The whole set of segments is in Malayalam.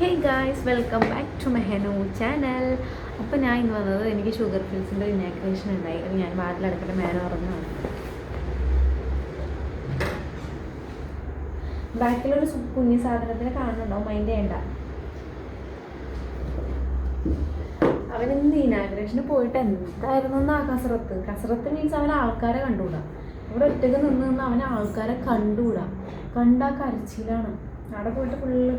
Hey guys, welcome back to my ഹെനു ചാനൽ. അപ്പോൾ ഞാൻ ഇന്ന് വന്നത് എനിക്ക് ഷുഗർ ഫിൽസിൻ്റെ ഒരു ഇനാഗ്രേഷൻ ഉണ്ടായി. അത് ഞാൻ വാതിലടക്കട്ടെ, മേലെ ഉറങ്ങുന്നു. ബാക്കിലൊരു കുഞ്ഞു സാധനത്തിന് കാണുന്നുണ്ടാവും, മൈൻഡ് ചെയ്യണ്ട. അവനിന്ന് ഇനാഗ്രേഷന് പോയിട്ട് എന്തായിരുന്നു കസറത്ത് മീൻസ് അവൻ ആൾക്കാരെ കണ്ടുകൂടാ. ഇവിടെ ഒറ്റക്ക് നിന്ന് അവൻ ആൾക്കാരെ കണ്ടാ കരച്ചിലാണ്. അവിടെ പോയിട്ട് ഫുള്ള്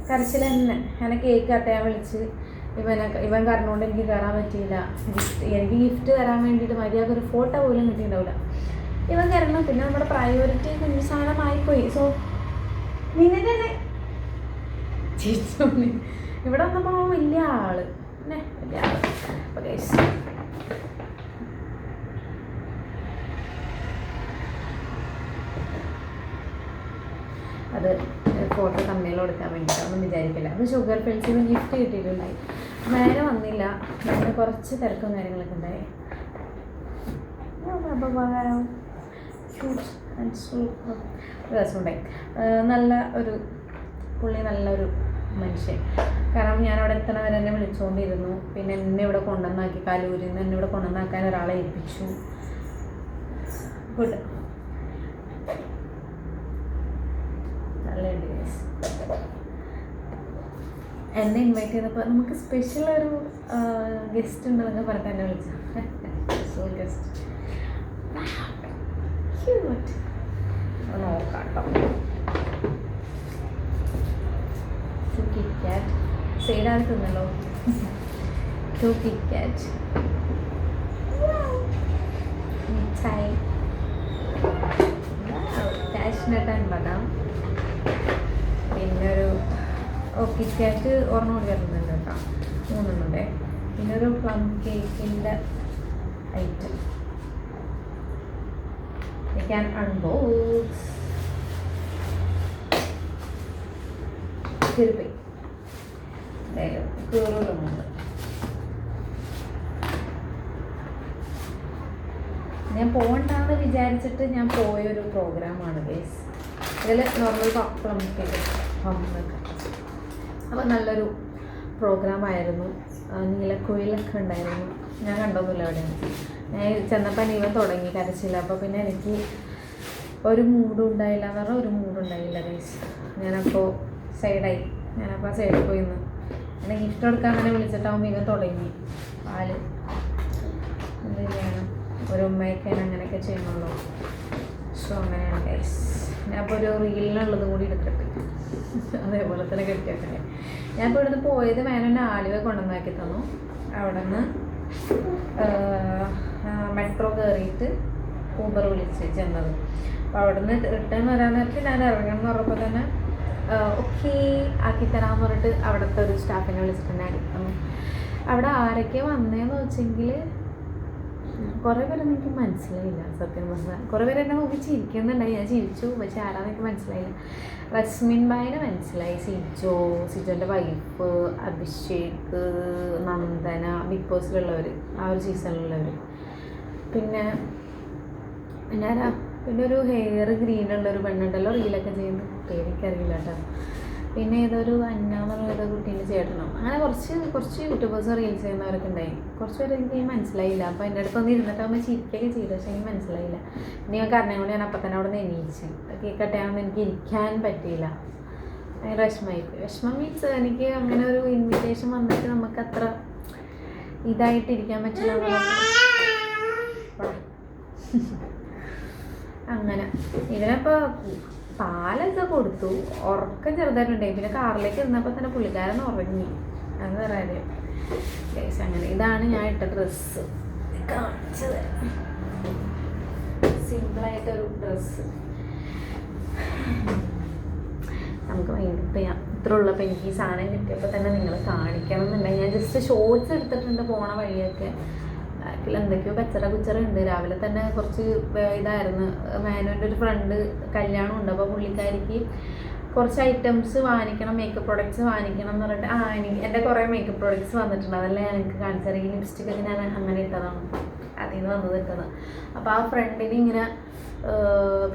കരച്ചിൽ തന്നെ. എന്നെ കേക്ക് കട്ടയാൻ വിളിച്ച് ഇവൻ കാരണോണ്ട് എനിക്ക് കയറാൻ പറ്റിയില്ല. എനിക്ക് ഗിഫ്റ്റ് തരാൻ വേണ്ടിയിട്ട് മര്യാദ ഒരു ഫോട്ടോ പോലും കിട്ടിയിട്ടുണ്ടാവില്ല. ഇവൻ കയറണം. പിന്നെ നമ്മുടെ പ്രയോറിറ്റി കുഞ്ഞു സാധനമായിപ്പോയി. സോ നിന്നെ തന്നെ ചേച്ചി ഇവിടെ വന്നപ്പോൾ വലിയ ആള് വലിയ ആള്. അപ്പോൾ ഗൈസ്, അത് ഫോട്ടോ തമ്മിൽ കൊടുക്കാൻ വേണ്ടിയിട്ടൊന്നും വിചാരിക്കില്ല. അത് ഷുഗർ ഫിൽസിന് ഗിഫ്റ്റ് കിട്ടിയിട്ടുണ്ടായി. മേലെ വന്നില്ല, മേലെ കുറച്ച് തിരക്കും കാര്യങ്ങളൊക്കെ ഉണ്ടായി. രസമുണ്ടായി. നല്ല ഒരു പുള്ളി, നല്ലൊരു മനുഷ്യൻ. കാരണം ഞാൻ അവിടെ എത്തണ വരെ എന്നെ വിളിച്ചുകൊണ്ടിരുന്നു. പിന്നെ എന്നെ ഇവിടെ കൊണ്ടുവന്നാക്കി, കലൂരിൽ നിന്ന് എന്നെ ഇവിടെ കൊണ്ടുവന്നാക്കാൻ ഒരാളെ ഏൽപ്പിച്ചു. ഗുഡ്. എന്നെ ഇൻവൈറ്റ് ചെയ്തപ്പോൾ നമുക്ക് സ്പെഷ്യൽ ഒരു ഗസ്റ്റ് ഉണ്ടെന്നൊക്കെ പറഞ്ഞിട്ട് എന്നെ വിളിച്ചു. സ്പെഷ്യൽ ഗസ്റ്റ് നോക്കാം കേട്ടോ. കിറ്റ്കാറ്റ് സൈഡാണ് തിന്നല്ലോ. കിറ്റ്കാറ്റ് മിഠായി, കാഷ്നട്ട് ആൻഡ് ബദാം. പിന്നെ ഒരു കിറ്റ്കാറ്റ് ഒരെണ്ണം കൂടി വരുന്നുണ്ട് കേട്ടോ, 3 എണ്ണമുണ്ട്. പിന്നെ ഒരു പ്ലം കേക്കിൻ്റെ ഐറ്റം. I can unbox. കീറിപ്പോയി, കീറുന്നുണ്ട്. ഞാൻ പോകണ്ടെന്ന് വിചാരിച്ചിട്ട് ഞാൻ പോയൊരു പ്രോഗ്രാമാണ് ഗൈസ്. ഇതിൽ നോർമൽ പ്ലം കേക്ക് അപ്പോൾ നല്ലൊരു പ്രോഗ്രാമായിരുന്നു. നീലക്കുയിലൊക്കെ ഉണ്ടായിരുന്നു. ഞാൻ കണ്ടൊന്നുമില്ല അവിടെയാണ്. ഞാൻ ചെന്നപ്പോൾ ഇവൻ തുടങ്ങി കരച്ചില്ല. അപ്പോൾ പിന്നെ എനിക്ക് ഒരു മൂഡും ഉണ്ടായില്ല എന്ന് പറഞ്ഞാൽ ഒരു മൂഡും ഉണ്ടായില്ല ഗൈസ്. ഞാനപ്പോൾ സൈഡായി. ഞാനപ്പോൾ സൈഡിൽ പോയി നിന്ന് എന്നെ ഗിഫ്റ്റ് കൊടുക്കാൻ തന്നെ വിളിച്ചിട്ടാകുമ്പോൾ ഇവൻ തുടങ്ങി പാല് എന്ത് ചെയ്യണം, ഒരു ഉമ്മയൊക്കെ അങ്ങനെയൊക്കെ ചെയ്യണമല്ലോ. സോ അങ്ങനെയാണ് ഗൈസ്. ഞാനിപ്പോൾ ഒരു റീലിനുള്ളത് കൂടി എടുക്കട്ടെ, അതേപോലെ തന്നെ കെട്ടിയേക്കണേ. ഞാനിപ്പോൾ ഇവിടുന്ന് പോയത് മേലെ ആലുവ കൊണ്ടുവന്നാക്കി തന്നു. അവിടെ നിന്ന് മെട്രോ കയറിയിട്ട് ഊബർ വിളിച്ച് ചെന്നത്. അപ്പോൾ അവിടെ നിന്ന് റിട്ടേൺ വരാൻ നേരത്തെ ഞാൻ ഇറങ്ങണം എന്ന് പറഞ്ഞപ്പോൾ തന്നെ ഓക്കെ ആക്കിത്തരാമെന്ന് പറഞ്ഞിട്ട് അവിടുത്തെ ഒരു സ്റ്റാഫിനെ വിളിച്ചിട്ട് ആക്കി തന്നു. അവിടെ ആരൊക്കെ വന്നതെന്ന് വെച്ചെങ്കിൽ കുറേ പേരൊന്നും എനിക്ക് മനസ്സിലായില്ല സത്യം പറഞ്ഞാൽ. കുറേ പേര് എന്നെ നോക്കി ചിരിക്കുന്നുണ്ടായി. ഞാൻ ചിരിച്ചു, പക്ഷെ ആരാന്ന് എനിക്ക് മനസ്സിലായില്ല. റസ്മിൻ ബായിനെ മനസ്സിലായി, സിജോൻ്റെ വൈഫ്, അഭിഷേക്, നന്ദന, ബിഗ് ബോസിലുള്ളവർ, ആ ഒരു സീസണിലുള്ളവർ. പിന്നെ ആരാ, പിന്നെ ഒരു ഹെയർ ഗ്രീനുള്ളൊരു പെണ്ണുണ്ടല്ലോ റീലൊക്കെ ചെയ്യുന്നു, പേരെനിക്കറിയില്ല കേട്ടോ. പിന്നെ ഏതൊരു അന്ന എന്നുള്ള ഏതോ കുട്ടീൻ്റെ ചേട്ടനോ, അങ്ങനെ കുറച്ച് യൂട്യൂബേഴ്സ് റീൽസ് ചെയ്യുന്നവരൊക്കെ ഉണ്ടായി. കുറച്ച് പേര് എനിക്ക് മനസ്സിലായില്ല. അപ്പോൾ എൻ്റെ അടുത്ത് ഒന്ന് ഇരുന്നിട്ടാകുമ്പോൾ ചിരിക്കുകയൊക്കെ ചെയ്തു, പക്ഷേ എനിക്ക് മനസ്സിലായില്ല. പിന്നെ ഞാൻ കാരണം കൊണ്ട് ഞാൻ അപ്പം തന്നെ അവിടെ നിന്ന് എണീച്ച്. കേക്ക് കട്ടയാകുമ്പോൾ എനിക്ക് ഇരിക്കാൻ പറ്റിയില്ല. വിഷമം മീൻസ് എനിക്ക് അങ്ങനെ ഒരു ഇൻവിറ്റേഷൻ വന്നിട്ട് നമുക്ക് അത്ര ഇതായിട്ടിരിക്കാൻ പറ്റില്ല. അങ്ങനെ ഇതിനപ്പോൾ പാലൊക്കെ കൊടുത്തു. ഉറക്കം ചെറുതായിട്ടുണ്ടായി. പിന്നെ കാറിലേക്ക് ഇരുന്നപ്പോൾ തന്നെ പുള്ളിക്കാരൻ ഉറങ്ങി. അത് പറയാതെ ഗൈസ്. അങ്ങനെ ഇതാണ് ഞാൻ ഇട്ട ഡ്രസ്സ്. കാണിച്ചത് സിമ്പിളായിട്ടൊരു ഡ്രസ്സ്. നമുക്ക് വൈകിട്ട് ചെയ്യാം. ഇത്ര ഉള്ളപ്പോൾ എനിക്ക് ഈ സാധനം കിട്ടിയപ്പോൾ തന്നെ നിങ്ങൾ കാണിക്കണം എന്നുണ്ടെങ്കിൽ ഞാൻ ജസ്റ്റ് ഷോർട്സ് എടുത്തിട്ടുണ്ട് പോണ വഴിയൊക്കെ. ബാക്കിൽ എന്തൊക്കെയോ കുച്ചറ ഉണ്ട്. രാവിലെ തന്നെ കുറച്ച് ഇതായിരുന്നു. മാനുവിൻ്റെ ഒരു ഫ്രണ്ട് കല്യാണം ഉണ്ട്. അപ്പോൾ പുള്ളിക്കാരിക്ക് കുറച്ച് ഐറ്റംസ് വാങ്ങിക്കണം, മേക്കപ്പ് പ്രൊഡക്ട്സ് വാങ്ങിക്കണം എന്ന് പറഞ്ഞിട്ട് എനിക്ക് എൻ്റെ കുറേ മേക്കപ്പ് പ്രൊഡക്ട്സ് വന്നിട്ടുണ്ട്. അതെല്ലാം ഞാൻ എനിക്ക് കാണിച്ചത്. ഈ ലിപ്സ്റ്റിക്കൊക്കെ ഞാൻ അങ്ങനെ ഇട്ടതാണ്, അതിൽ നിന്ന് വന്നത് ഇട്ടതാണ്. അപ്പോൾ ആ ഫ്രണ്ടിന് ഇങ്ങനെ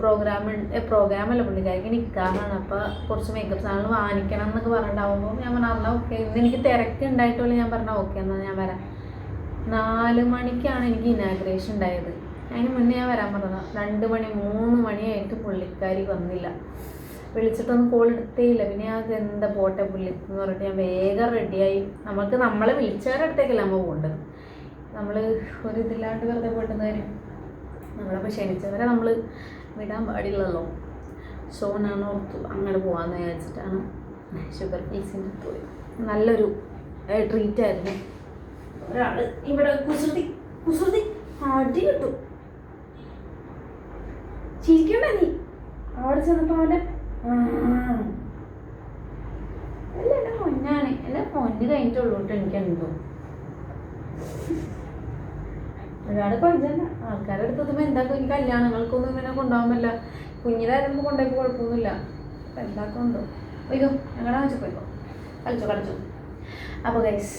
പ്രോഗ്രാമല്ല പുള്ളിക്കാരിക്ക് നിൽക്കാറാണ്. അപ്പോൾ കുറച്ച് മേക്കപ്പ് സാധനങ്ങൾ വാങ്ങിക്കണം എന്നൊക്കെ പറഞ്ഞിട്ടാവുമ്പോൾ ഞാൻ പറഞ്ഞാൽ ഓക്കെ, ഇന്ന് എനിക്ക് തിരക്ക് ഉണ്ടായിട്ടുള്ള ഞാൻ പറഞ്ഞാൽ ഓക്കെ എന്നാൽ ഞാൻ വരാം. 4 മണിക്കാണ് എനിക്ക് ഇനാഗ്രേഷൻ ഉണ്ടായത്. അതിന് മുന്നേ ഞാൻ വരാൻ പറഞ്ഞതാണ്. 2 മണി 3 മണിയായിട്ട് പുള്ളിക്കാരി വന്നില്ല. വിളിച്ചിട്ടൊന്നും കോൾ എടുത്തേയില്ല. പിന്നെ അത് എന്താ പോട്ടെ പുള്ളിന്ന് പറഞ്ഞിട്ട് ഞാൻ വേഗം റെഡിയായി. നമ്മളെ വിളിച്ചവരുടെ അടുത്തേക്കല്ല നമ്മൾ പോകേണ്ടത്. നമ്മൾ ഒരു ഇതില്ലാണ്ട് വെറുതെ പോയിട്ടുന്ന കാര്യം. നമ്മളപ്പോൾ ക്ഷണിച്ചവരെ നമ്മൾ വിടാൻ പാടില്ലല്ലോ. സോ ഞാൻ ഓർത്തു അങ്ങോട്ട് പോകാമെന്ന് വിചാരിച്ചിട്ടാണ് ഷുഗർ ഹിൽസിൻ്റെ അടുത്ത് പോയി. നല്ലൊരു ട്രീറ്റായിരുന്നു. ഒരാൾ ഇവിടെ കുസൃതി അടി കിട്ടും. ചിരിക്കണ്ട നീ. അവിടെ ചെന്നപ്പോൾ അവൻ്റെ അല്ല എൻ്റെ പൊന്നാണ്. എൻ്റെ പൊന്ന് കഴിഞ്ഞിട്ടുള്ളൂ കേട്ടോ. എനിക്കെന്തോ ഒരാൾ കൊഞ്ചല്ല. ആൾക്കാരുടെ അടുത്തൊന്നും എന്താക്കും എനിക്ക് കല്യാണങ്ങൾക്കൊന്നും ഇങ്ങനെ കൊണ്ടുപോകാൻ പറ്റില്ല. കുഞ്ഞിലായിരുമ്പോൾ കൊണ്ടുപോയി കുഴപ്പമൊന്നുമില്ല. അപ്പം എന്താക്കും ഉണ്ടോ പോയിക്കോ, ഞങ്ങളുടെ ആവശ്യം പോയിക്കോ, കളിച്ചോ. അപ്പോൾ ഗൈസ്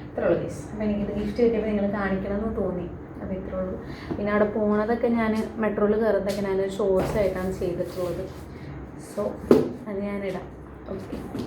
ഇത്രേ ഉള്ളൂ ഗൈസ്. അപ്പോൾ എനിക്കിത് ഗിഫ്റ്റ് കിട്ടിയപ്പോൾ നിങ്ങൾ കാണിക്കണമെന്ന് തോന്നി. അപ്പോൾ ഇത്രേ ഉള്ളൂ. പിന്നെ അവിടെ പോണതൊക്കെ ഞാൻ മെട്രോയിൽ കയറുന്നതൊക്കെ ഞാനൊരു ഷോർട്സ് ആയിട്ടാണ് ചെയ്തിട്ടുള്ളത്. സോ അത് ഞാനിടാം. Okay, by.